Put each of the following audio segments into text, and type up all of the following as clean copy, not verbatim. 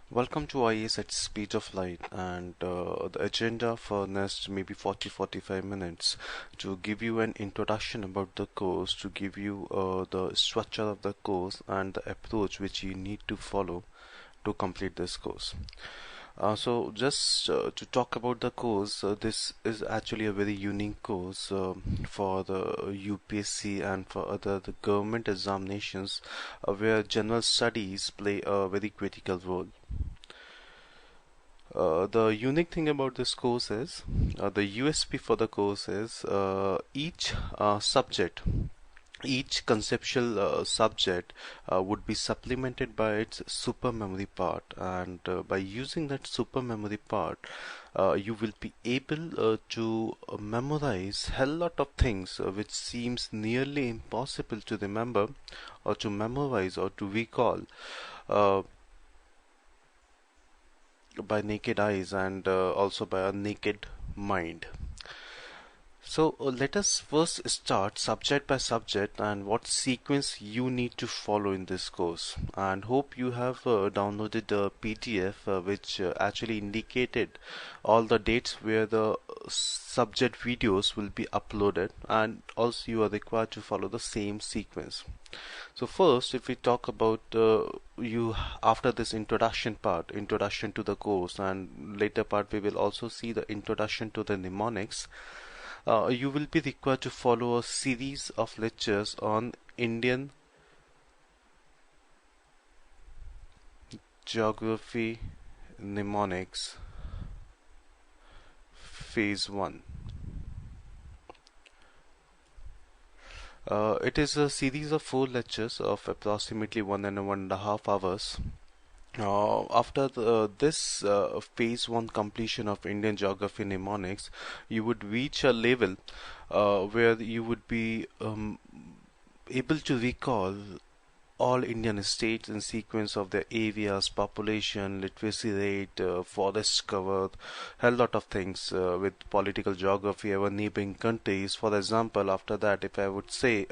Welcome to IAS at Speed of Light, and the agenda for next maybe 40-45 minutes to give you an introduction about the course, to give you the structure of the course and the approach which you need to follow to complete this course. So just to talk about the course, this is actually a very unique course for the UPSC and for other the government examinations where general studies play a very critical role. The unique thing about this course is the USP for the course is each subject, each conceptual subject would be supplemented by its super memory part, and by using that super memory part, you will be able to memorize hell lot of things which seems nearly impossible to remember or to memorize or to recall. Uh, by naked eyes and also by a naked mind. So let us first start subject by subject and what sequence you need to follow in this course. And hope you have downloaded the PDF which actually indicated all the dates where the subject videos will be uploaded, and also you are required to follow the same sequence. So first, if we talk about you after this introduction part, introduction to the course, and later part we will also see the introduction to the mnemonics. You will be required to follow a series of lectures on Indian geography mnemonics phase 1. It is a series of 4 lectures of approximately 1.5 hours. After this phase 1 completion of Indian geography mnemonics, you would reach a level where you would be able to recall all Indian states in sequence of their areas, population, literacy rate, forests covered, a lot of things with political geography, our neighboring countries. For example, after that, if I would say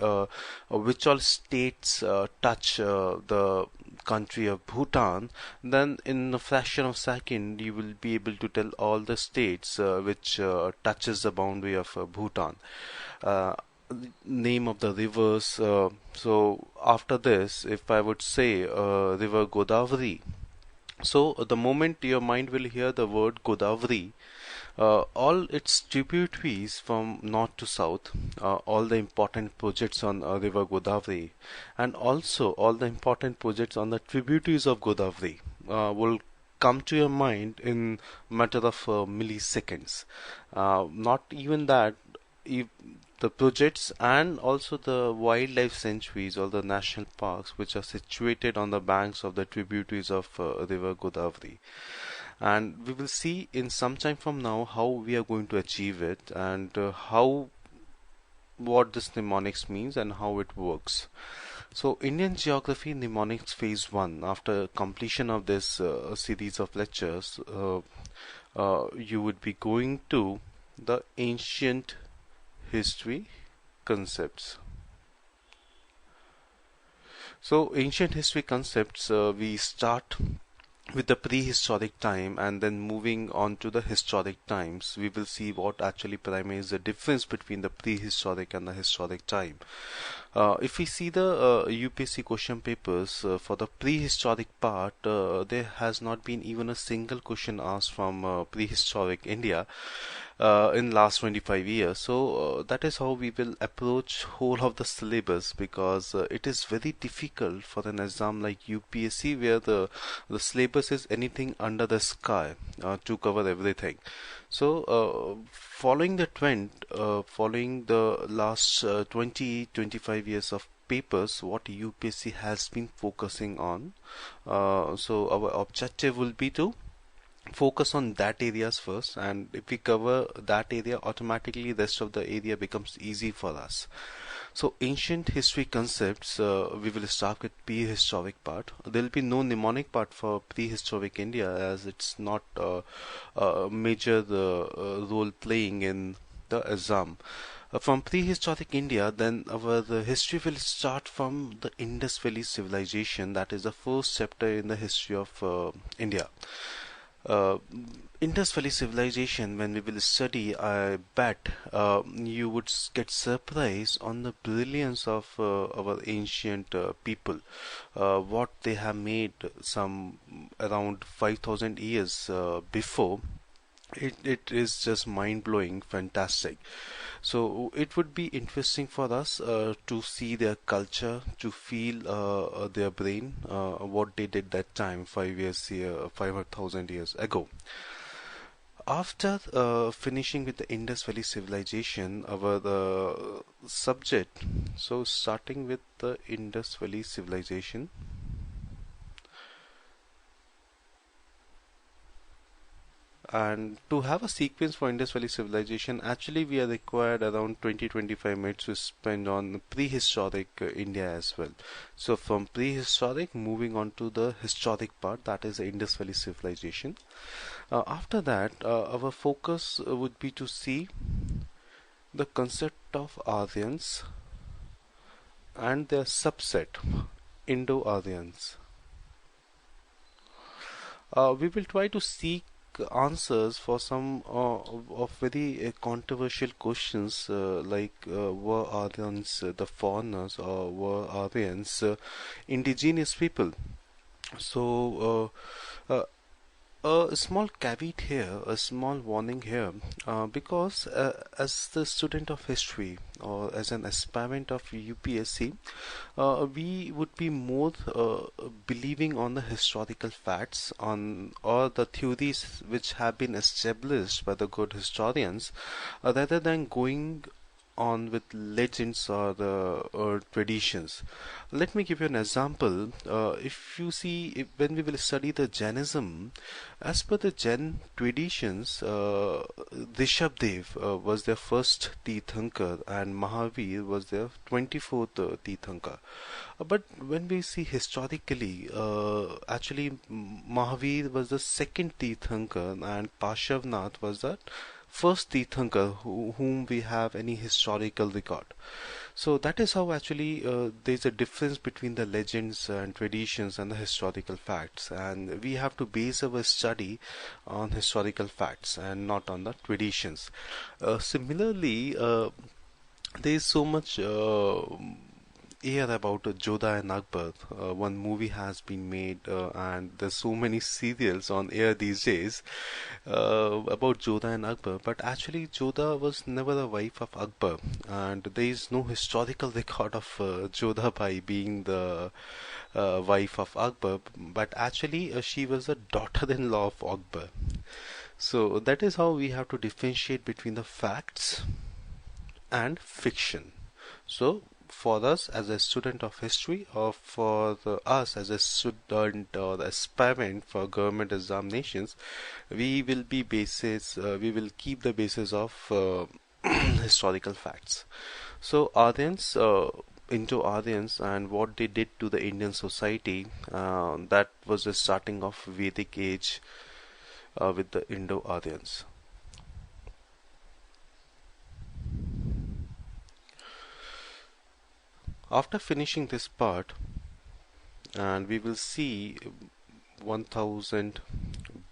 which all states touch the country of Bhutan, then in a fraction of a second you will be able to tell all the states which touches the boundary of Bhutan. Uh, Name of the rivers. So after this, if I would say river Godavari, so the moment your mind will hear the word Godavari, all its tributaries from north to south, all the important projects on river Godavari, and also all the important projects on the tributaries of Godavari will come to your mind in matter of milliseconds. Not even that, if the projects and also the wildlife sanctuaries or the national parks which are situated on the banks of the tributaries of river Godavari. And we will see in some time from now how we are going to achieve it, and how what this mnemonics means and how it works. So Indian Geography Mnemonics Phase 1, after completion of this series of lectures, you would be going to the ancient history concepts. So ancient history concepts, we start with the prehistoric time and then moving on to the historic times. We will see what actually primarily is the difference between the prehistoric and the historic time. If we see the UPSC question papers for the prehistoric part, there has not been even a single question asked from prehistoric India in last 25 years. So that is how we will approach whole of the syllabus, because it is very difficult for an exam like UPSC where the syllabus is anything under the sky to cover everything. So following the trend, following the last 20-25 years of papers, what UPSC has been focusing on, so our objective will be to focus on that areas first, and if we cover that area, automatically the rest of the area becomes easy for us. So ancient history concepts, we will start with prehistoric part. There will be no mnemonic part for prehistoric India, as it's not a major role playing in the exam. From prehistoric India, then our the history will start from the Indus Valley civilization. That is the first chapter in the history of India. Uh, Indus Valley civilization, when we will study, I bet you would get surprised on the brilliance of our ancient people. What they have made some around 5,000 years before. It is just mind blowing, fantastic. So it would be interesting for us to see their culture, to feel their brain, what they did that time, 5,000 years ago. After finishing with the Indus Valley civilization, our subject, so starting with the Indus Valley civilization, and to have a sequence for Indus Valley civilization, actually we are required around 20-25 minutes to spend on prehistoric India as well. So from prehistoric, moving on to the historic part, that is the Indus Valley civilization. After that, our focus would be to see the concept of Aryans and their subset, Indo-Aryans. We will try to seek answers for some of very controversial questions were Aryans the foreigners or were Aryans indigenous people? So a small caveat here, a small warning here, because as the student of history or as an aspirant of UPSC, we would be more believing on the historical facts on or the theories which have been established by the good historians, rather than going on with legends or the traditions. Let me give you an example. If you see, when we will study the Jainism, as per the Jain traditions, Rishabdev was their first Tirthankar and Mahavir was their 24th Tirthankar. But when we see historically, actually Mahavir was the second Tirthankar and Pashavnath was the first Tirthankar whom we have any historical record. So that is how actually there's a difference between the legends and traditions and the historical facts, and we have to base our study on historical facts and not on the traditions. Similarly, there is so much air about Jodha and Akbar. One movie has been made, and there's so many serials on air these days about Jodha and Akbar. But actually, Jodha was never a wife of Akbar, and there is no historical record of Jodha Bai being the wife of Akbar. But actually, she was a daughter-in-law of Akbar. So that is how we have to differentiate between the facts and fiction. So for us as a student of history or for us as a student or aspirant for government examinations, we will keep the basis of historical facts. So Aryans, into Aryans and what they did to the Indian society, that was the starting of Vedic age with the Indo-Aryans. After finishing this part, and we will see 1000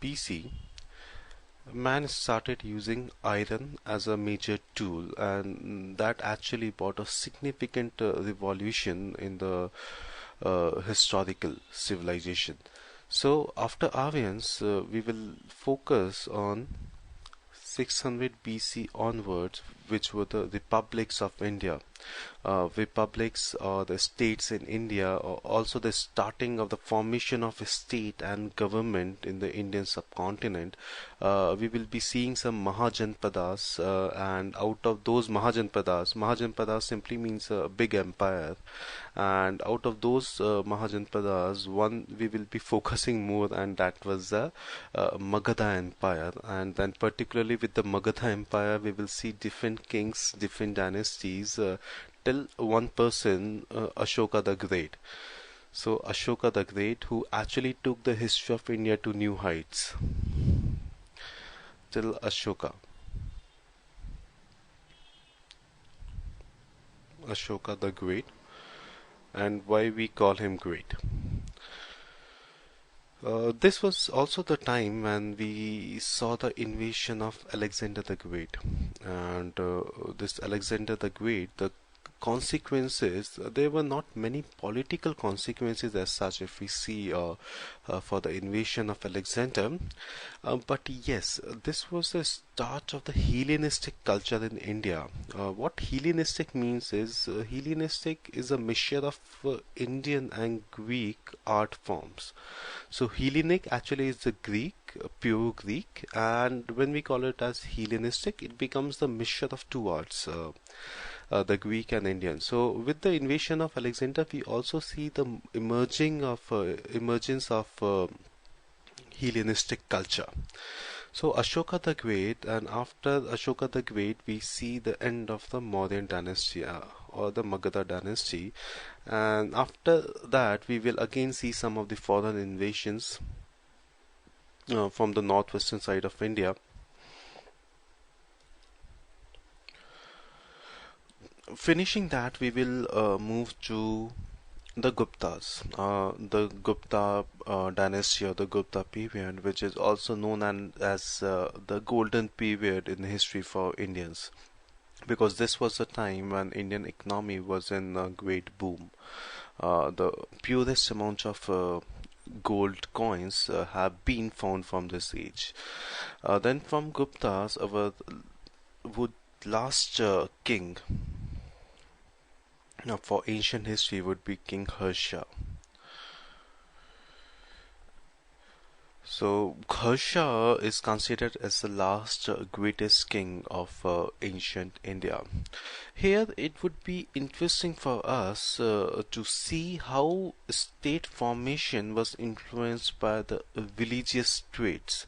BC, man started using iron as a major tool, and that actually brought a significant revolution in the historical civilization. So after Aryans, we will focus on 600 BC onwards, which were the republics of India. Republics or the states in India, or also the starting of the formation of a state and government in the Indian subcontinent. We will be seeing some Mahajanpadas, and out of those Mahajanpadas simply means a big empire, and out of those Mahajanpadas, one we will be focusing more, and that was the Magadha Empire. And then particularly with the Magadha Empire, we will see different kings, different dynasties, till one person, Ashoka the Great. So Ashoka the Great, who actually took the history of India to new heights, till Ashoka. Ashoka the Great, and why we call him great. This was also the time when we saw the invasion of Alexander the Great, and this Alexander the Great, the consequences, there were not many political consequences as such if we see for the invasion of Alexander, but yes, this was the start of the Hellenistic culture in India. What Hellenistic means is Hellenistic is a mixture of Indian and Greek art forms. So Hellenic actually is the Greek, pure Greek, and when we call it as Hellenistic, it becomes the mixture of two arts, the Greek and Indian. So with the invasion of Alexander, we also see the emergence of Hellenistic culture. So Ashoka the Great, and after Ashoka the Great, we see the end of the Mauryan dynasty or the Magadha dynasty, and after that we will again see some of the foreign invasions from the northwestern side of India. Finishing that, we will move to the Guptas, the Gupta dynasty or the Gupta period, which is also known as the golden period in history for Indians, because this was the time when Indian economy was in a great boom. The purest amount of gold coins have been found from this age. Then from Guptas, our would last king for ancient history would be King Harsha. So Harsha is considered as the last greatest king of ancient India. Here it would be interesting for us to see how state formation was influenced by the religious traits.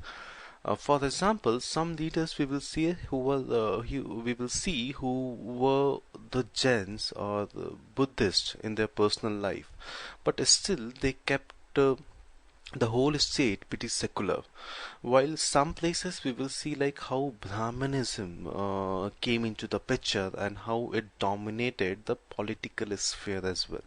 For example, some leaders we will see who were the Jains or the Buddhists in their personal life, but still they kept the whole state pretty secular. While some places we will see like how Brahmanism came into the picture and how it dominated the political sphere as well.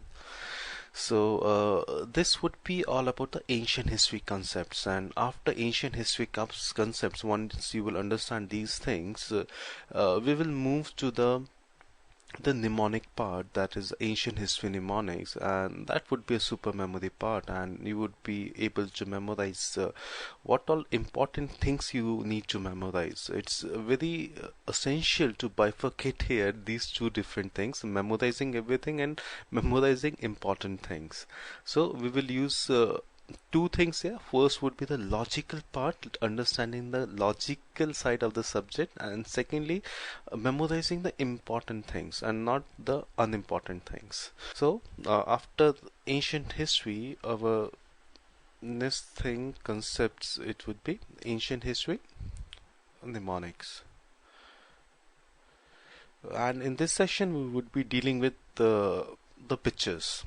So this would be all about the ancient history concepts, and after ancient history concepts, once you will understand these things, we will move to the mnemonic part, that is ancient history mnemonics, and that would be a super memory part, and you would be able to memorize what all important things you need to memorize. It's very essential to bifurcate here these two different things, memorizing everything and memorizing important things. So we will use two things here. First would be the logical part, understanding the logical side of the subject, and secondly, memorizing the important things and not the unimportant things. So, after ancient history, our next thing concepts it would be ancient history, mnemonics. And in this session, we would be dealing with the pictures.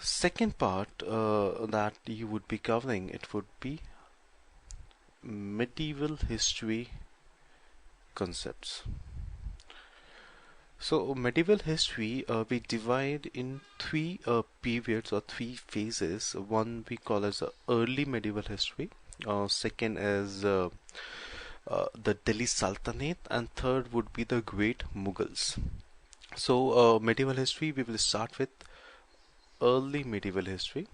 Second part that you would be covering, it would be medieval history concepts. So medieval history we divide in three periods or three phases. One we call as early medieval history. Second is the Delhi Sultanate, and third would be the Great Mughals. So medieval history, we will start with early medieval history.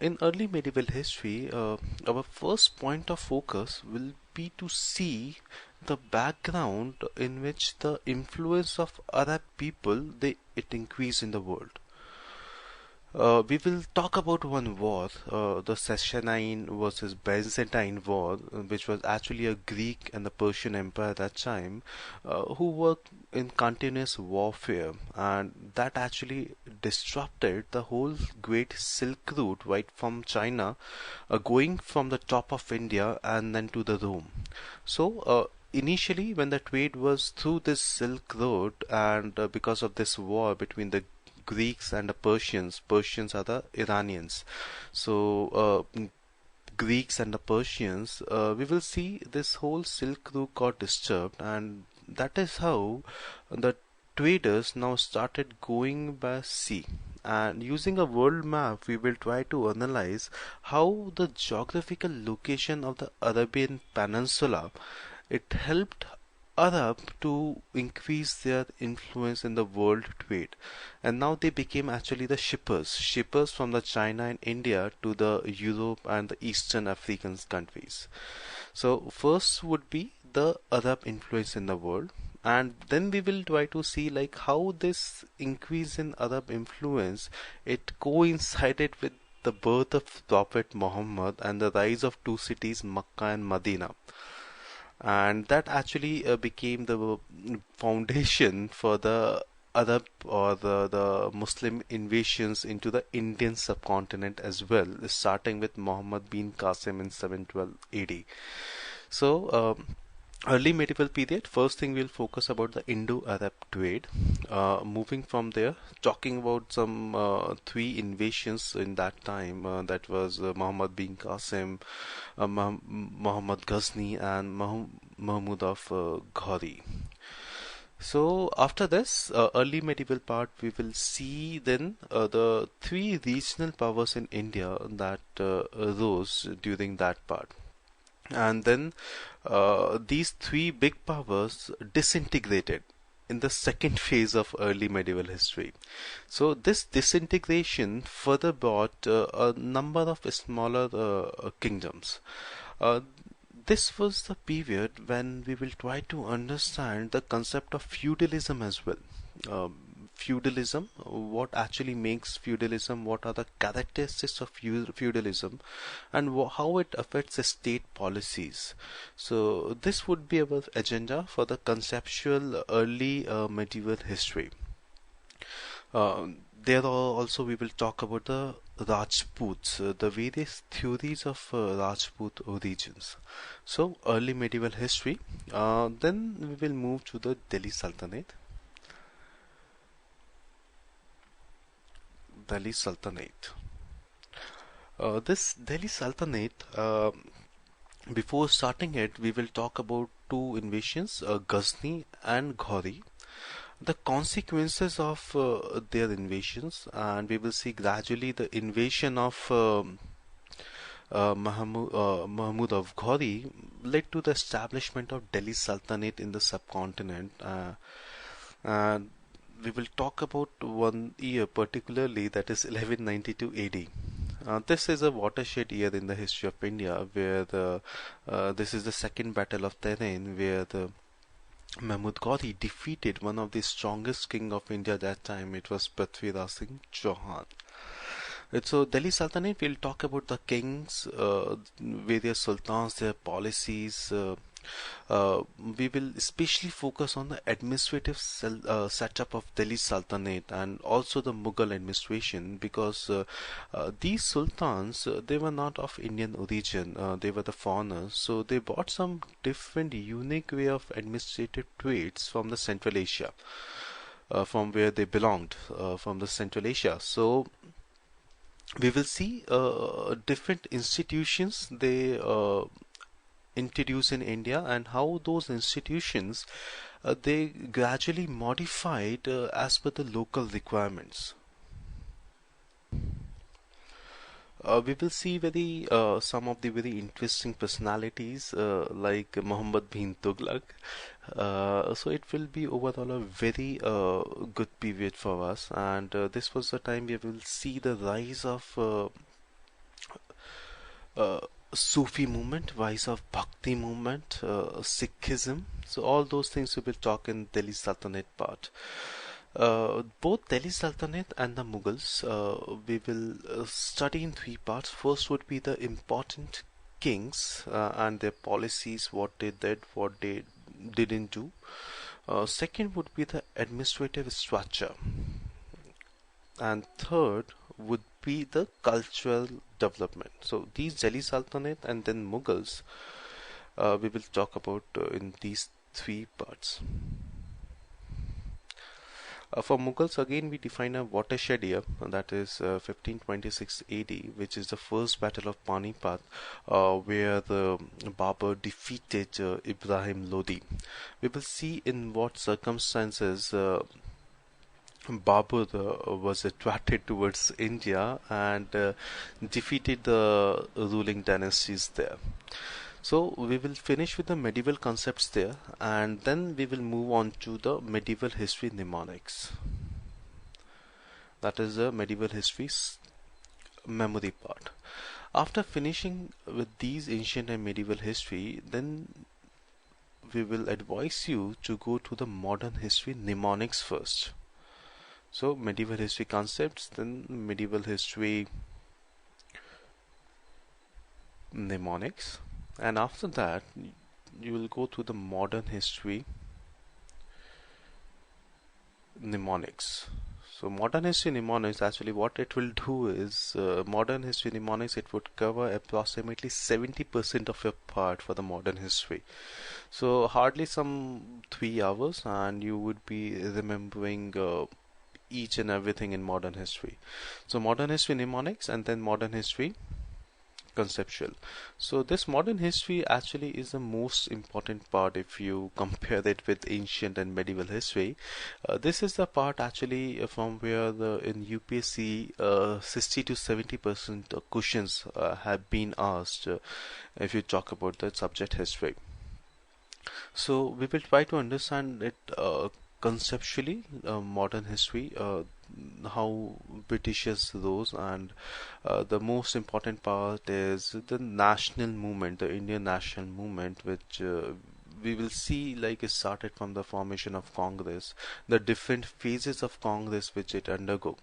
In early medieval history, our first point of focus will be to see the background in which the influence of Arab people it increased in the world. We will talk about one war, the Sassanine versus Byzantine War, which was actually a Greek and the Persian Empire at that time, who were in continuous warfare, and that actually disrupted the whole Great Silk Route right from China, going from the top of India and then to the Rome. So, initially, when the trade was through this Silk Road, and because of this war between the Greeks and the Persians are the Iranians. So Greeks and the Persians, we will see this whole Silk Route got disturbed, and that is how the traders now started going by sea. And using a world map, we will try to analyze how the geographical location of the Arabian Peninsula it helped Arab to increase their influence in the world trade, and now they became actually the shippers from the China and India to the Europe and the Eastern African countries. So first would be the Arab influence in the world, and then we will try to see like how this increase in Arab influence it coincided with the birth of Prophet Muhammad and the rise of two cities Makkah and Medina, and that actually became the foundation for the Arab or the Muslim invasions into the Indian subcontinent as well, starting with Muhammad bin Qasim in 712 AD. So, early medieval period, first thing we'll focus about the Indo-Arab trade. Moving from there, talking about some three invasions in that time. That was Muhammad bin Qasim, Muhammad Ghazni, and Mahmud of Ghori. So after this early medieval part, we will see then the three regional powers in India that rose during that part. And then these three big powers disintegrated in the second phase of early medieval history. So this disintegration further brought a number of smaller kingdoms. Uh, this was the period when we will try to understand the concept of feudalism as well. Feudalism, what actually makes feudalism, what are the characteristics of feudalism, and how it affects the state policies. So this would be our agenda for the conceptual early medieval history. There also we will talk about the Rajputs, the various theories of Rajput origins. So early medieval history. Then we will move to the Delhi Sultanate. Delhi Sultanate. This Delhi Sultanate, before starting it, we will talk about two invasions, Ghazni and Ghori, the consequences of their invasions, and we will see gradually the invasion of Mahmud of Ghori led to the establishment of Delhi Sultanate in the subcontinent. And we will talk about one year particularly, that is 1192 AD. This is a watershed year in the history of India, where this is the second battle of Tehran, where the Mahmud Ghori defeated one of the strongest king of India at that time. It was Prithviraj Singh Chauhan. So Delhi Sultanate, we'll talk about the kings, various sultans, their policies. We will especially focus on the administrative setup of Delhi Sultanate and also the Mughal administration, because these sultans they were not of Indian origin, they were the foreigners, so they brought some different unique way of administrative traits from the Central Asia, from where they belonged, from the Central Asia. So we will see different institutions they introduce in India, and how those institutions they gradually modified as per the local requirements. We will see very some of the very interesting personalities like Muhammad bin Tughlaq. So it will be overall a very good period for us, and this was the time we will see the rise of Sufi movement, rise of Bhakti movement, Sikhism. So all those things we will talk in Delhi Sultanate part. Both Delhi Sultanate and the Mughals, we will study in three parts. First would be the important kings and their policies, what they did, what they didn't do. Second would be the administrative structure. And third would be the cultural development. So these Delhi Sultanate and then Mughals, we will talk about in these three parts. For Mughals, again, we define a watershed year, that is 1526 AD, which is the first battle of Panipat, where the Babur defeated Ibrahim Lodi. We will see in what circumstances Babur was attracted towards India and defeated the ruling dynasties there. So we will finish with the medieval concepts there, and then we will move on to the medieval history mnemonics. That is the medieval history's memory part. After finishing with these ancient and medieval history, then we will advise you to go to the modern history mnemonics first. So medieval history concepts, then medieval history mnemonics, and after that you will go to the modern history mnemonics. So modern history mnemonics, actually what it will do is, modern history mnemonics, it would cover approximately 70% of your part for the modern history. So hardly some 3 hours and you would be remembering each and everything in modern history. So modern history mnemonics and then modern history conceptual. So this modern history actually is the most important part if you compare it with ancient and medieval history. This is the part actually from where in UPSC 60 to 70% questions have been asked if you talk about the subject history. So we will try to understand it conceptually, modern history, how Britishers rose, and the most important part is the national movement, the Indian national movement, which we will see like it started from the formation of Congress, the different phases of Congress which it undergo.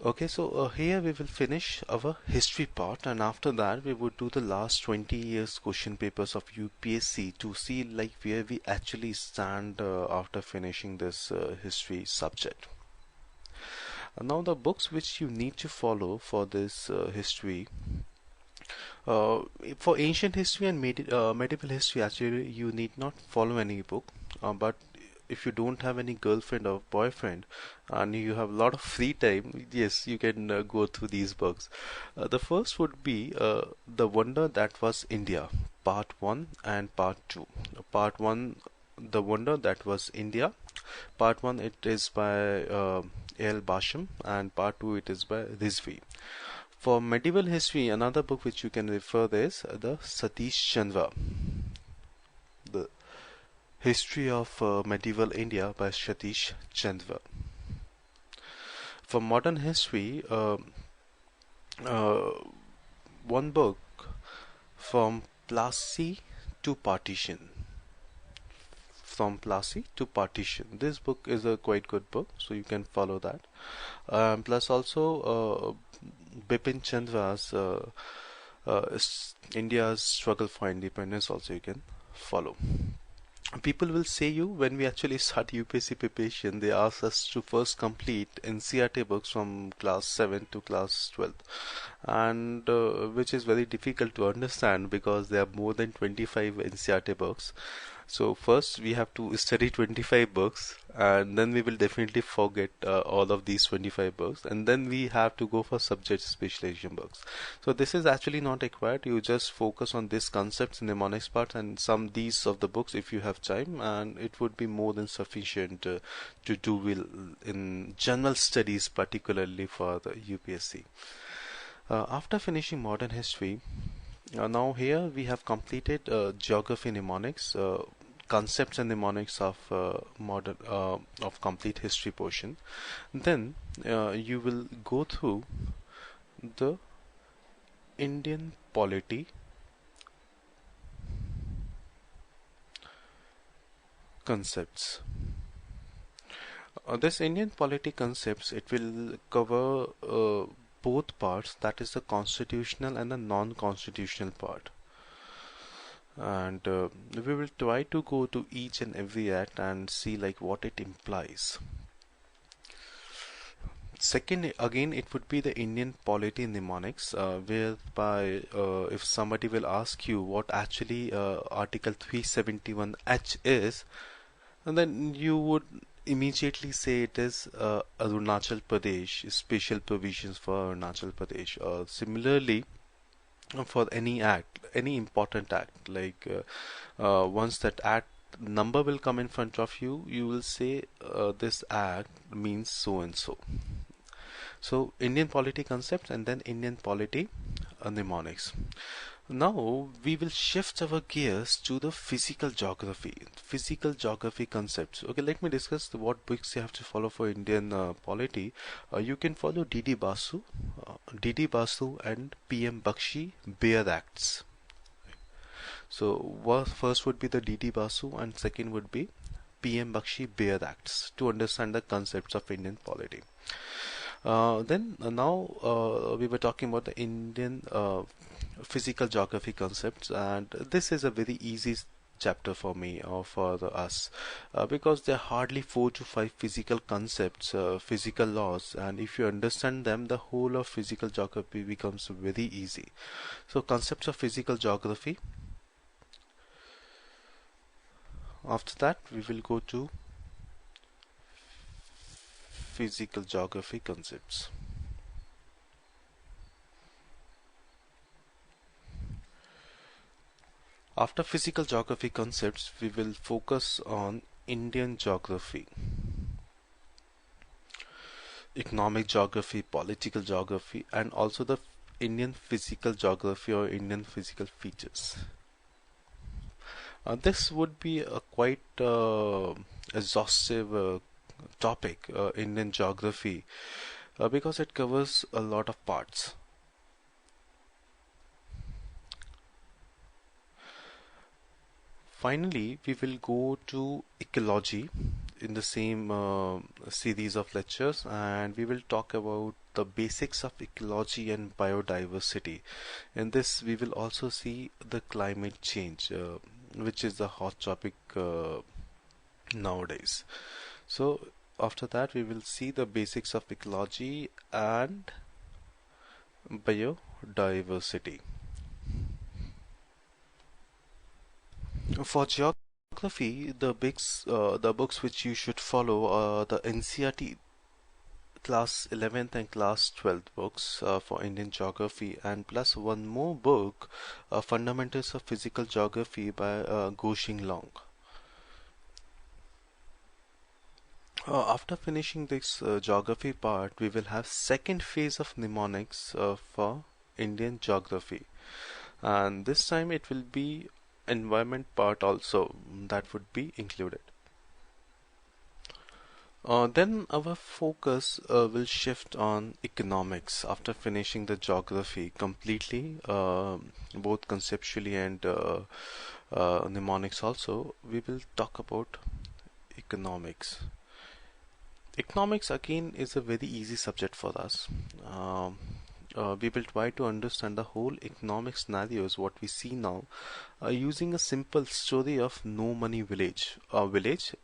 Okay, so here we will finish our history part, and after that we would do the last 20 years question papers of UPSC to see like where we actually stand after finishing this history subject. Now the books which you need to follow for this history, uh, for ancient history and medieval history, actually you need not follow any book, but if you don't have any girlfriend or boyfriend and you have a lot of free time, yes, you can go through these books. The first would be The Wonder That Was India, Part 1 and Part 2. Part 1, The Wonder That Was India. Part 1, it is by A.L. Basham, and Part 2, it is by Rizvi. For medieval history, another book which you can refer is the Satish Chandra, The History of Medieval India by Satish Chandra. For modern history, uh, one book, From Plassey to Partition. From Plassey to Partition. This book is a quite good book, so you can follow that. Plus also Bipin Chandra's India's Struggle for Independence also you can follow. People will say you when we actually start UPSC preparation, they ask us to first complete NCRT books from class 7 to class 12, and which is very difficult to understand because there are more than 25 NCRT books. So first we have to study 25 books, and then we will definitely forget all of these 25 books, and then we have to go for subject specialization books. So this is actually not required. You just focus on these concepts in the mnemonics part and some these of the books if you have time, and it would be more than sufficient to do well in general studies, particularly for the UPSC. After finishing modern history, now here we have completed geography mnemonics, concepts and mnemonics of modern of complete history portion. Then you will go through the Indian polity concepts. This Indian polity concepts, it will cover both parts, that is the constitutional and the non-constitutional part, and we will try to go to each and every act and see like what it implies. Second, again, it would be the Indian polity mnemonics, whereby if somebody will ask you what actually Article 371H is, and then you would immediately say it is Arunachal Pradesh, special provisions for Arunachal Pradesh. Similarly, for any act, any important act, like once that act number will come in front of you, you will say this act means so and so. So Indian polity concepts and then Indian polity mnemonics. Now we will shift our gears to the physical geography concepts. Okay, let me discuss what books you have to follow for Indian polity. You can follow D.D. Basu and P.M. Bakshi Baer Acts. So first would be the D.D. Basu and second would be P.M. Bakshi Baer Acts to understand the concepts of Indian polity. Now we were talking about the Indian physical geography concepts, and this is a very easy chapter for me or for us because there are hardly 4 to 5 physical concepts, physical laws, and if you understand them, the whole of physical geography becomes very easy. So concepts of physical geography. After that, we will go to physical geography concepts. After physical geography concepts, we will focus on Indian geography, economic geography, political geography, and also the Indian physical geography or Indian physical features. This would be a quite exhaustive topic, Indian geography, because it covers a lot of parts. Finally, we will go to ecology in the same series of lectures, and we will talk about the basics of ecology and biodiversity. In this, we will also see the climate change, which is the hot topic nowadays. So, after that, we will see the basics of ecology and biodiversity. For geography, the books which you should follow are the NCERT class 11th and class 12th books for Indian geography, and plus one more book, Fundamentals of Physical Geography by Goshing Long. After finishing this geography part, we will have second phase of mnemonics for Indian geography, and this time it will be environment part also that would be included. Then our focus will shift on economics after finishing the geography completely, both conceptually and mnemonics also. We will talk about economics. Economics again is a very easy subject for us. We will try to understand the whole economic scenarios what we see now using a simple story of no money village, a village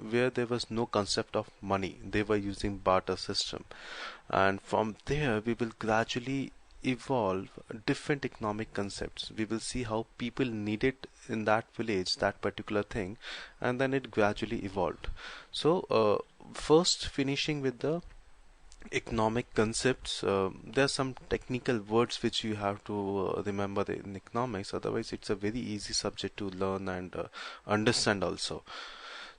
where there was no concept of money. They were using barter system, and from there we will gradually evolve different economic concepts. We will see how people needed in that village that particular thing, and then it gradually evolved. So first finishing with the economic concepts, there are some technical words which you have to remember in economics, otherwise it's a very easy subject to learn and understand also.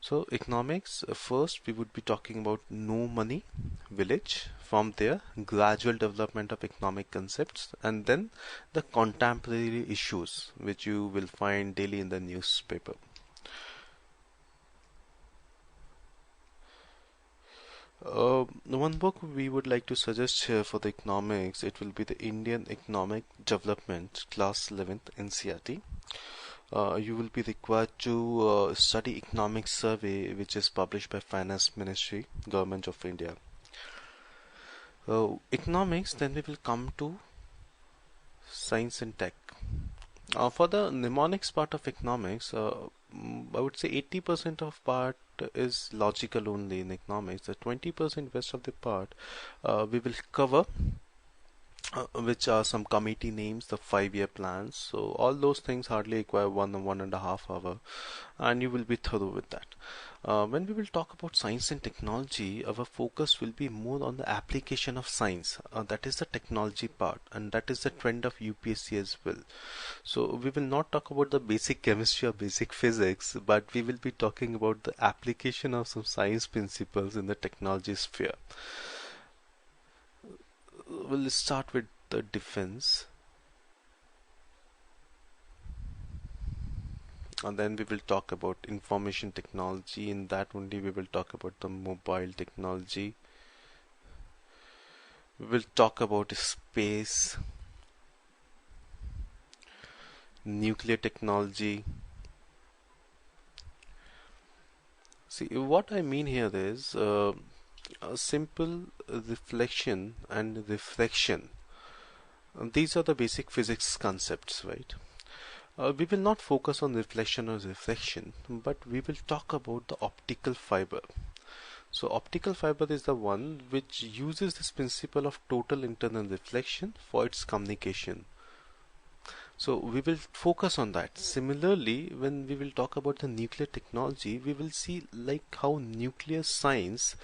So economics, first we would be talking about no money village, from there gradual development of economic concepts, and then the contemporary issues which you will find daily in the newspaper. One book we would like to suggest here for the economics, it will be the Indian Economic Development, Class 11th NCERT. You will be required to study economic survey which is published by Finance Ministry, Government of India. Economics, then we will come to science and tech. For the mnemonics part of economics, I would say 80% of part is logical only in economics. The 20% rest of the part we will cover which are some committee names, the 5-year plans. So all those things hardly require 1 and a half hour, and you will be thorough with that. When we will talk about science and technology, our focus will be more on the application of science. That is the technology part, and that is the trend of UPSC as well. So we will not talk about the basic chemistry or basic physics, but we will be talking about the application of some science principles in the technology sphere. We'll start with the defense, and then we will talk about information technology. In that only we will talk about the mobile technology. We will talk about space, nuclear technology. See, what I mean here is a simple reflection and refraction. These are the basic physics concepts, right? We will not focus on reflection or refraction, but we will talk about the optical fiber. So optical fiber is the one which uses this principle of total internal reflection for its communication. So we will focus on that. Similarly, when we will talk about the nuclear technology, we will see like how nuclear science,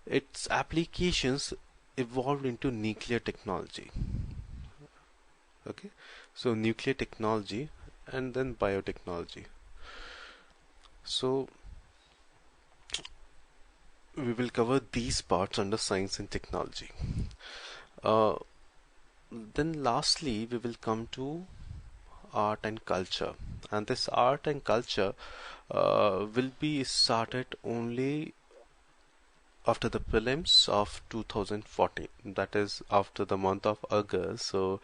its applications evolved into nuclear technology. Okay, so nuclear technology and then biotechnology. So we will cover these parts under science and technology. Uh, then lastly, we will come to art and culture, and this art and culture will be started only after the prelims of 2014, that is after the month of August. So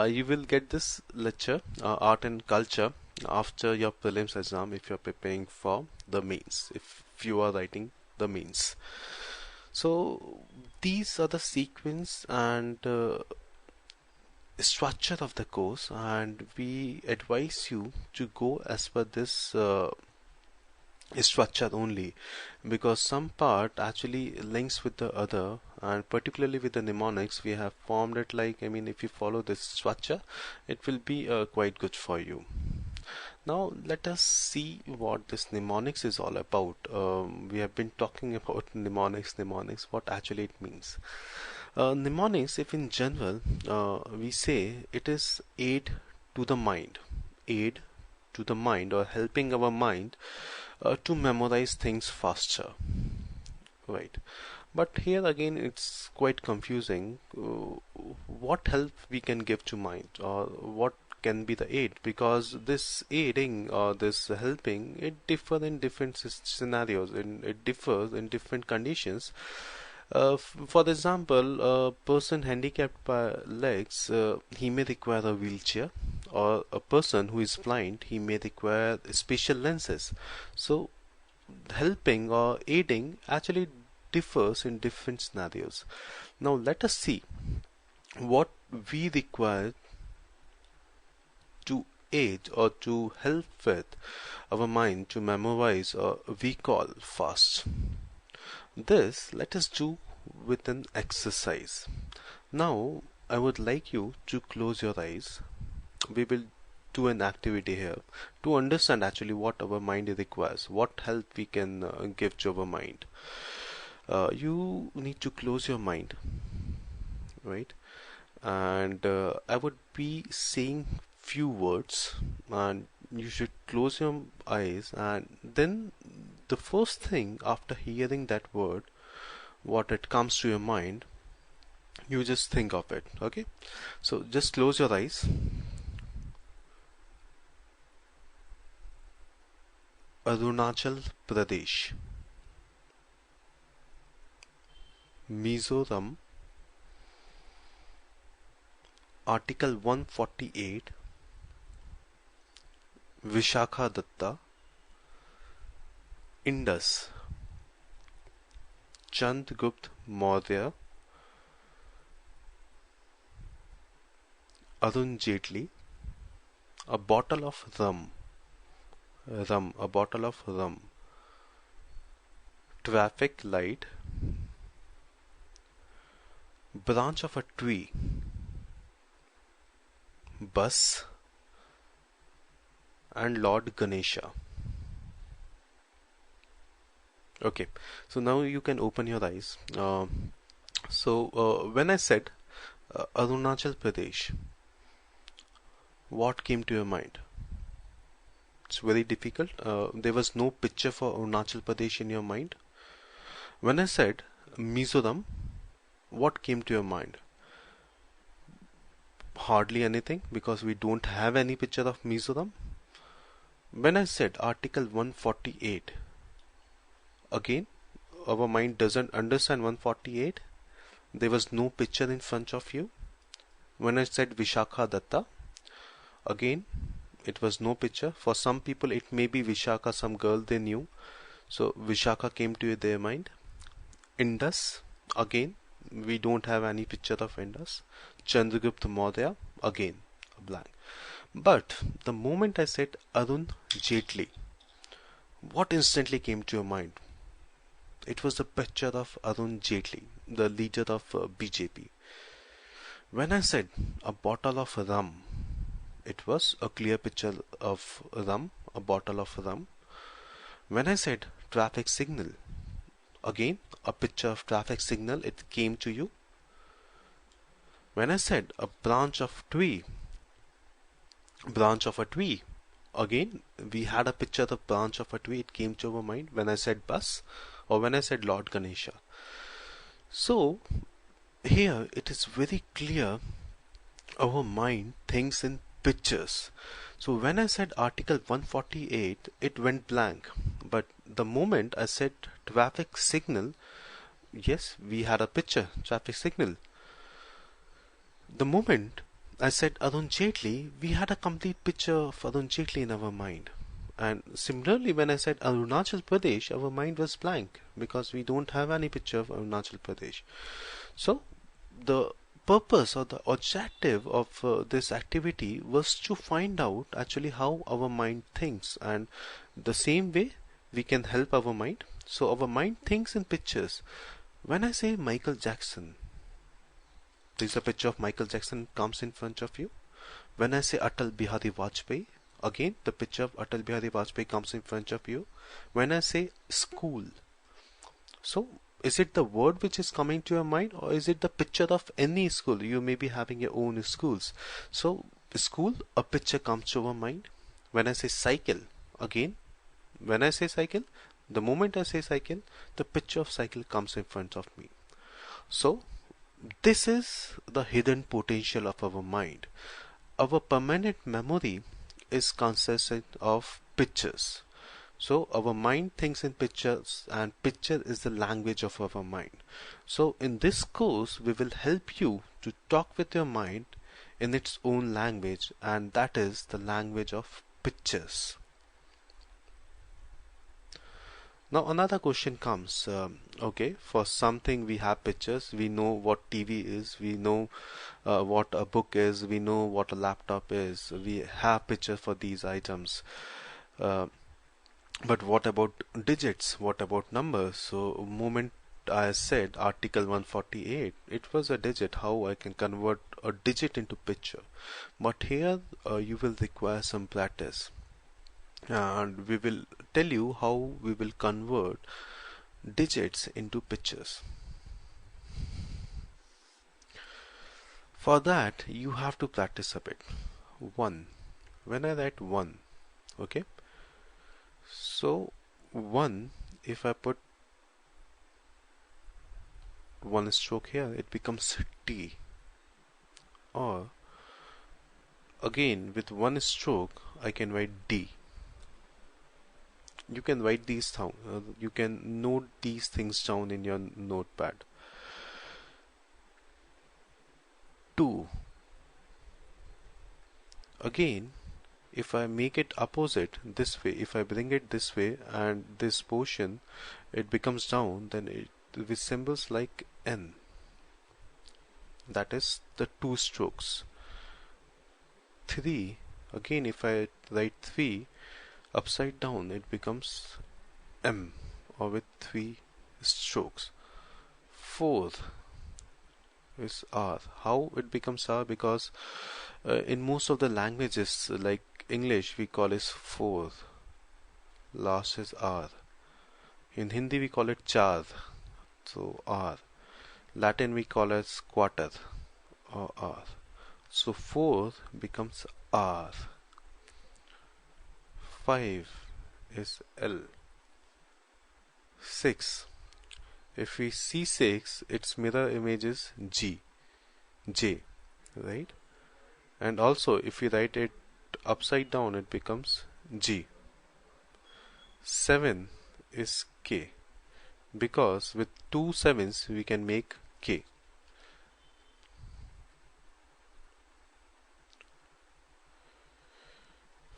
you will get this lecture, art and culture, after your prelims exam if you're preparing for the mains, if you are writing the mains. So these are the sequence and structure of the course, and we advise you to go as per this structure only, because some part actually links with the other, and particularly with the mnemonics we have formed it like, I mean, if you follow this structure it will be quite good for you. Now let us see what this mnemonics is all about. We have been talking about mnemonics, what actually it means. Mnemonics, if in general we say it is aid to the mind, aid to the mind, or helping our mind to memorize things faster, right? But here again it's quite confusing. What help we can give to mind, or what can be the aid, because this aiding or this helping, it differs in different scenarios, and it differs in different conditions. For example, a person handicapped by legs, he may require a wheelchair, or a person who is blind, he may require special lenses. So helping or aiding actually differs in different scenarios. Now let us see what we require to aid or to help with our mind to memorize or recall fast. This let us do with an exercise. Now I would like you to close your eyes. We will do an activity here to understand actually what our mind requires, what help we can give to our mind. You need to close your mind, right? And I would be saying few words, and you should close your eyes, and then the first thing after hearing that word, what it comes to your mind, you just think of it. Okay, so just close your eyes. Arunachal Pradesh, Mizoram, Article 148, Visakhadatta, Indus, Chandragupta Maurya, Arun Jaitley, a bottle of a bottle of rum, traffic light, branch of a tree, bus, and Lord Ganesha. Okay, so now you can open your eyes. When I said Arunachal Pradesh, what came to your mind? It's very difficult. There was no picture for Arunachal Pradesh in your mind. When I said Mizoram, what came to your mind? Hardly anything, because we don't have any picture of Mizoram. When I said Article 148, again, our mind doesn't understand 148. There was no picture in front of you. When I said Vishakha Datta, again, it was no picture. For some people, it may be Vishakha, some girl they knew. So Vishakha came to their mind. Indus, again, we don't have any picture of Indus. Chandragupta Maurya, again, a blank. But the moment I said Arun Jaitley, what instantly came to your mind? It was the picture of Arun Jaitley, the leader of BJP. When I said a bottle of rum, it was a clear picture of rum, a bottle of rum. When I said traffic signal, again a picture of traffic signal, it came to you. When I said a branch of a tree, again we had a picture of branch of a tree, it came to our mind. When I said bus, or when I said Lord Ganesha. So here it is very clear our mind thinks in pictures. So when I said Article 148, it went blank. But the moment I said traffic signal, yes, we had a picture, traffic signal. The moment I said Arun Jaitley, we had a complete picture of Arun Jaitley in our mind. And similarly, when I said Arunachal Pradesh, our mind was blank because we don't have any picture of Arunachal Pradesh. So the purpose or the objective of this activity was to find out actually how our mind thinks, and the same way we can help our mind. So our mind thinks in pictures. When I say Michael Jackson, there's a picture of Michael Jackson comes in front of you. When I say Atal Bihari Vajpayee, again the picture of Atal Bihari Vajpayee comes in front of you. When I say school, so is it the word which is coming to your mind, or is it the picture of any school? You may be having your own schools. So school, a picture comes to our mind. When I say cycle, again, when I say cycle, the moment I say cycle, the picture of cycle comes in front of me. So this is the hidden potential of our mind. Our permanent memory is consistent of pictures. So our mind thinks in pictures, and picture is the language of our mind. So in this course, we will help you to talk with your mind in its own language, and that is the language of pictures. Now another question comes, okay, for something we have pictures, we know what TV is, we know what a book is, we know what a laptop is, we have pictures for these items. But what about digits? What about numbers? So moment I said Article 148, it was a digit, how I can convert a digit into picture. But here you will require some practice. And we will tell you how we will convert digits into pictures. For that you have to practice a bit. 1. When I write 1, okay, so 1, if I put one stroke here, it becomes T. Or again with one stroke I can write D. You can write these down, you can note these things down in your notepad. 2. Again, if I make it opposite this way, if I bring it this way and this portion it becomes down, then it with symbols like N. That is the 2 strokes. 3. Again, if I write 3 upside down, it becomes M, or with 3 strokes. 4. is R. How it becomes R? Because in most of the languages, like English, we call it fourth. Last is R. In Hindi, we call it char. So R. Latin, we call it quarter or R. So fourth becomes R. 5 is L. 6. If we see 6, its mirror image is J, right? And also, if we write it upside down, it becomes G. 7 is K, because with two sevens we can make K.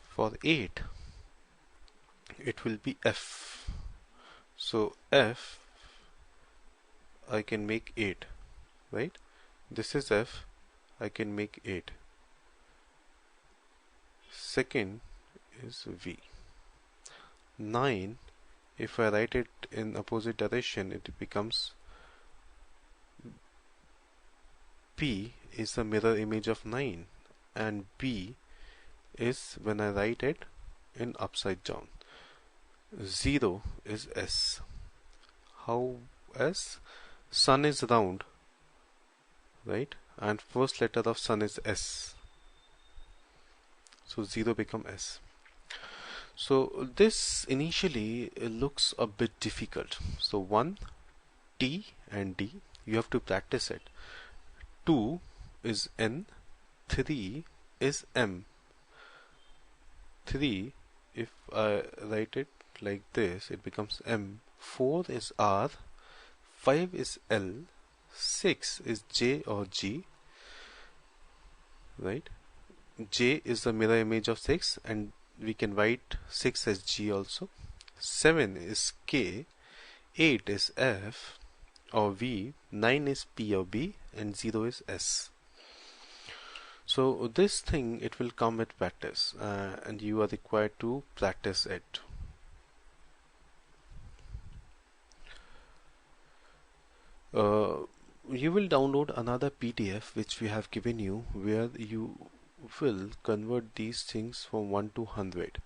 For 8, it will be F. So F, I can make 8, right? This is F, I can make 8. Second is V. 9, if I write it in opposite direction, it becomes P is the mirror image of 9, and B is when I write it in upside down. 0 is S. How S? Sun is round, right? And first letter of sun is S. So 0 become S. So this initially looks a bit difficult. So 1, T and D, you have to practice it. 2 is N, 3 is M. 3, if I write it like this, it becomes M. 4 is R, 5 is L, 6 is J or G, right? J is the mirror image of 6, and we can write 6 as G also. 7 is K, 8 is F or V, 9 is P or B, and 0 is S. So this thing, it will come with practice, and you are required to practice it. You will download another PDF which we have given you, where you will convert these things from 1 to 100.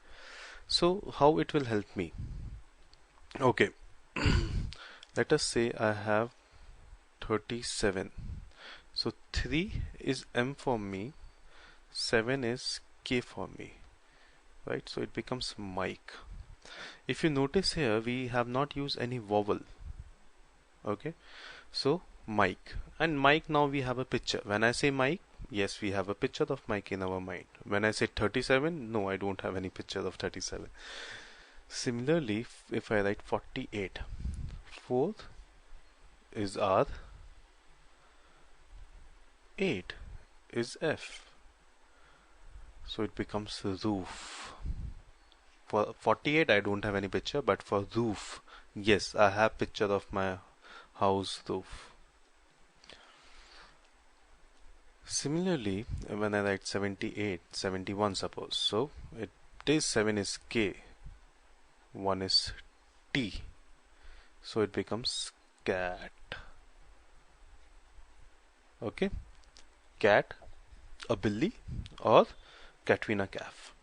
So how it will help me? Okay, let us say I have 37. So 3 is M for me, 7 is K for me, right? So it becomes Mike. If you notice here, we have not used any vowel. Okay, so Mike, and Mike, now we have a picture. When I say Mike, yes, we have a picture of Mike in our mind. When I say 37, no, I don't have any picture of 37. Similarly, if I write 48, fourth is R, 8 is F, so it becomes roof. For 48, I don't have any picture, but for roof, yes, I have picture of my house roof. Similarly, when I write 78, 71 suppose, so it is 7 is K, 1 is T, so it becomes cat. Okay, cat, a billy, or Katrina calf.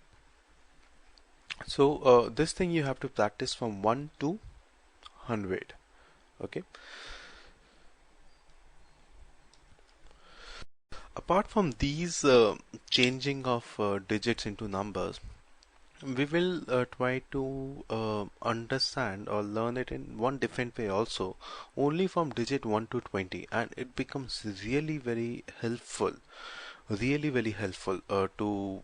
So this thing you have to practice from 1 to 100. Okay. Apart from these changing of digits into numbers, we will try to understand or learn it in one different way also, only from digit 1 to 20, and it becomes really very helpful, to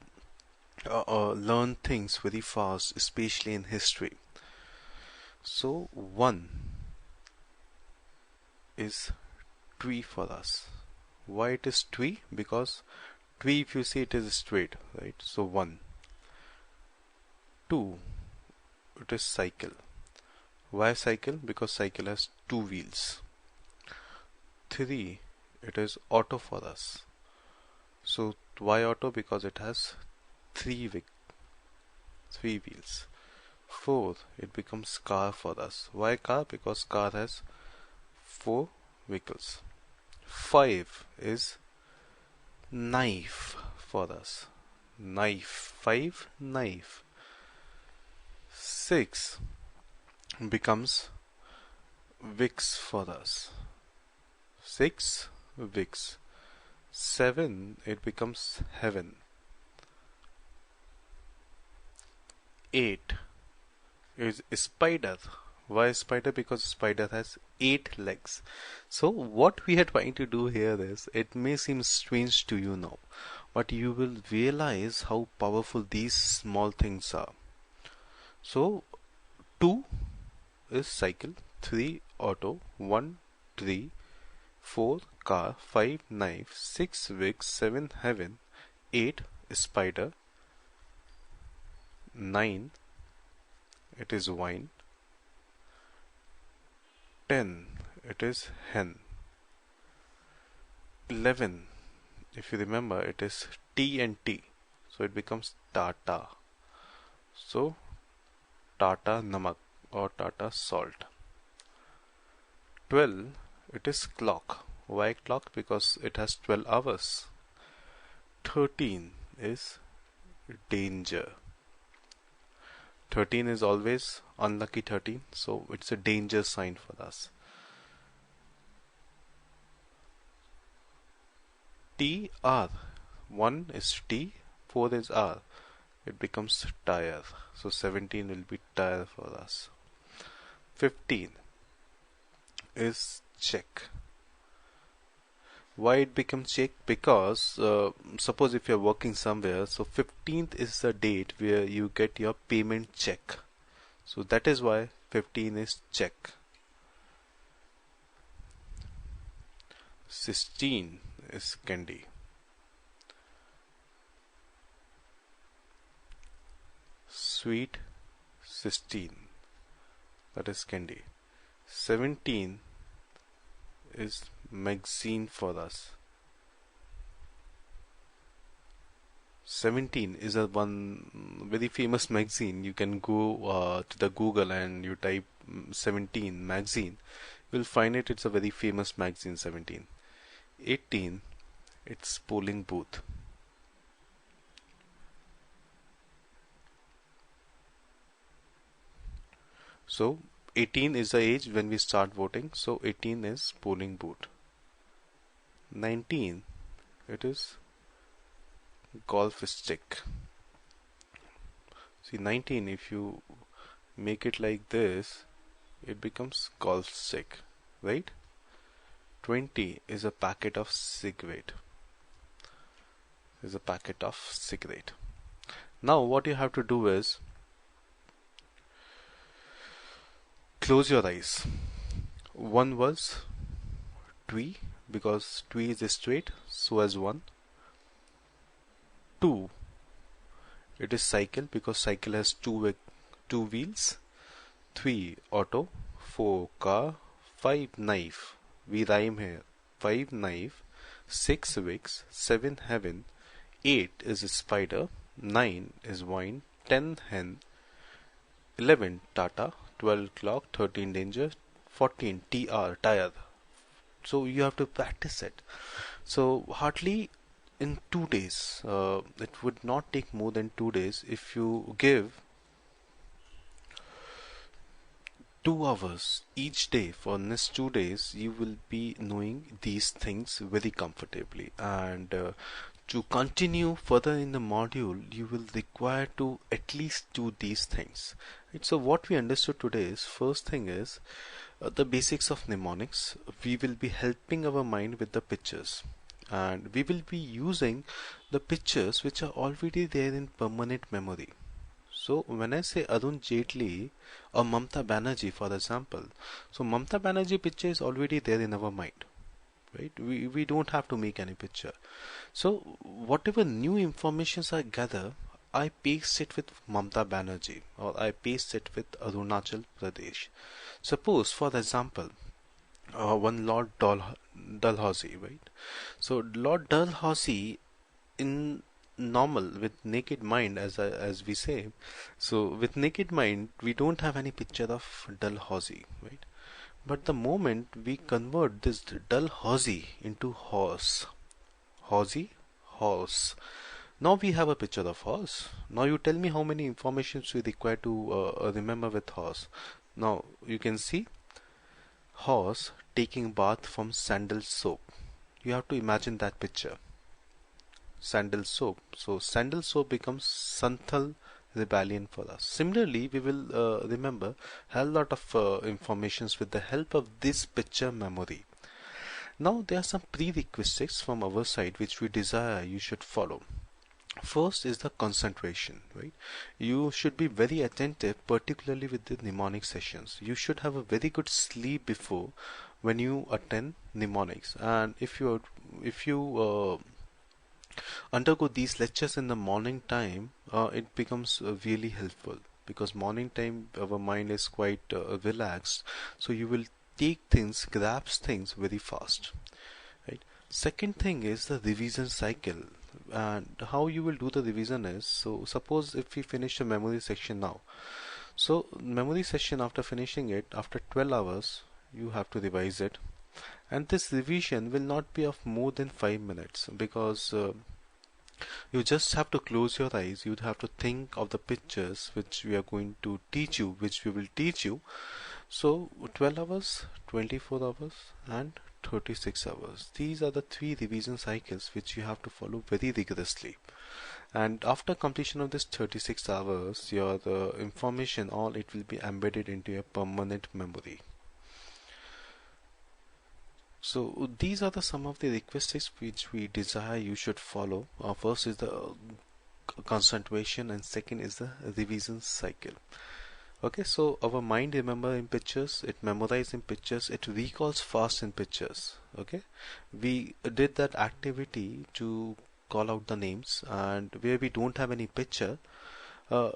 learn things very fast, especially in history. So 1 is tree for us. Why it is tree? Because tree, if you see, it is straight, right? So 1. 2, it is cycle. Why cycle? Because cycle has 2 wheels. 3, it is auto for us. So why auto? Because it has 3 wheels. 4, it becomes car for us. Why car? Because car has 4 vehicles. 5 is knife for us. Knife. 5, knife. 6 becomes wicks for us. 6, wicks. 7, it becomes heaven. 8 is spider. Why spider? Because spider has 8 legs. So what we are trying to do here is, it may seem strange to you now, but you will realize how powerful these small things are. So 2 is cycle, 3 auto, 1 tree, 4 car, 5 knife, 6 wicks, 7 heaven, 8 spider, 9 it is wine, 10 it is hen, 11 if you remember it is T and T, so it becomes Tata. So Tata namak or Tata salt. 12 it is clock. Why clock? Because it has 12 hours. 13 is danger. 13 is always unlucky 13, so it's a danger sign for us. T R. 1 is T, 4 is R. It becomes tire. So 17 will be tire for us. 15 is check. Why it becomes check? Because suppose if you're working somewhere, so 15th is the date where you get your payment check. So that is why 15 is check. 16 is candy. Sweet 16, that is candy. 17 is magazine for us. 17 is a one very famous magazine. You can go to the Google and you type 17 magazine. You'll find it. It's a very famous magazine. 17. 18 it's polling booth. So 18 is the age when we start voting. So 18 is polling booth. 19 it is golf stick. See 19, if you make it like this, it becomes golf stick, right? 20 is a packet of cigarette. Is a packet of cigarette. Now what you have to do is close your eyes. 1 was tree, because tree is straight, so as 1. 2 it is cycle, because cycle has two wheels. 3 auto. 4 car. 5 knife, we rhyme here, 5 knife. 6 wicks. 7 heaven. 8 is a spider. 9 is wine. 10 hen. 11 Tata. 12 clock. 13 danger. 14 TR tire. So you have to practice it. So hardly in 2 days, it would not take more than 2 days. If you give 2 hours each day for next 2 days, you will be knowing these things very comfortably. And to continue further in the module, you will require to at least do these things. Right? So what we understood today is, first thing is the basics of mnemonics. We will be helping our mind with the pictures, and we will be using the pictures which are already there in permanent memory. So when I say Arun Jaitley or Mamta Banerjee, for example, so Mamta Banerjee picture is already there in our mind, right? We don't have to make any picture. So whatever new informations I gather, I paste it with Mamta Banerjee, or I paste it with Arunachal Pradesh. Suppose, for example, one Lord Dalhousie, right? So Lord Dalhousie, in normal, with naked mind, as we say, so with naked mind we don't have any picture of Dalhousie, right? But the moment we convert this dull horsey into horse, horsey, horse. Now we have a picture of horse. Now you tell me how many informations we require to remember with horse. Now you can see horse taking bath from sandal soap. You have to imagine that picture. Sandal soap. So sandal soap becomes Santhal rebellion for us. Similarly, we will remember a lot of informations with the help of this picture memory. Now there are some prerequisites from our side which we desire you should follow. First is the concentration, right? You should be very attentive, particularly with the mnemonic sessions. You should have a very good sleep before when you attend mnemonics, and if you undergo these lectures in the morning time, it becomes really helpful because morning time our mind is quite relaxed, so you will take things, grasp things very fast, right? Second thing is the revision cycle, and how you will do the revision is, so suppose if we finish the memory section now, so memory session, after finishing it after 12 hours you have to revise it, and this revision will not be of more than 5 minutes because you just have to close your eyes. You'd have to think of the pictures which we are going to teach you, which we will teach you. So 12 hours, 24 hours, and 36 hours. These are the three revision cycles which you have to follow very rigorously. And after completion of this 36 hours, your information, all it will be embedded into your permanent memory. So these are some of the requisites which we desire you should follow. First is the concentration, and second is the revision cycle. Okay, so our mind remember in pictures, it memorize in pictures, it recalls fast in pictures. Okay, we did that activity to call out the names, and where we don't have any picture, uh,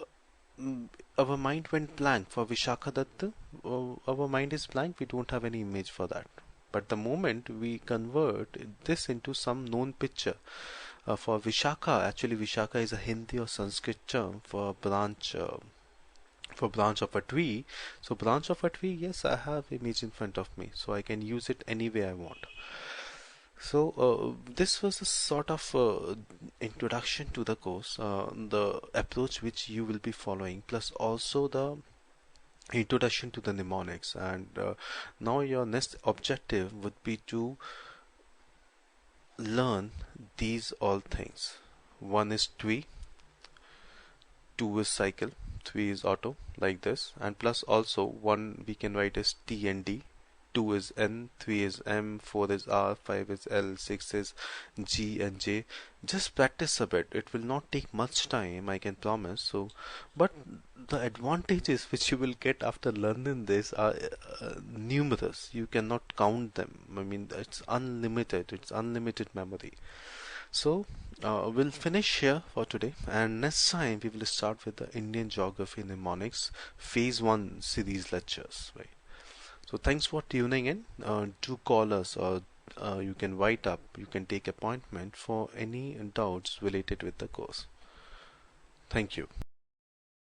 our mind went blank for Vishakha Datta. Our mind is blank, we don't have any image for that. But the moment we convert this into some known picture, for Vishakha, actually Vishakha is a Hindi or Sanskrit term for branch of a tree. So branch of a tree, yes, I have image in front of me, so I can use it any way I want. So this was a sort of introduction to the course, the approach which you will be following, plus also the introduction to the mnemonics. And now your next objective would be to learn these all things. One is tree, two is cycle, three is auto, like this, and plus also one we can write as T and D. 2 is N, 3 is M, 4 is R, 5 is L, 6 is G and J. Just practice a bit. It will not take much time, I can promise. So, but the advantages which you will get after learning this are numerous. You cannot count them. I mean, it's unlimited. It's unlimited memory. So, we'll finish here for today, and next time we will start with the Indian Geography Mnemonics Phase 1 series lectures, right? So thanks for tuning in. Do call us, or you can write up, you can take appointment for any doubts related with the course. Thank you.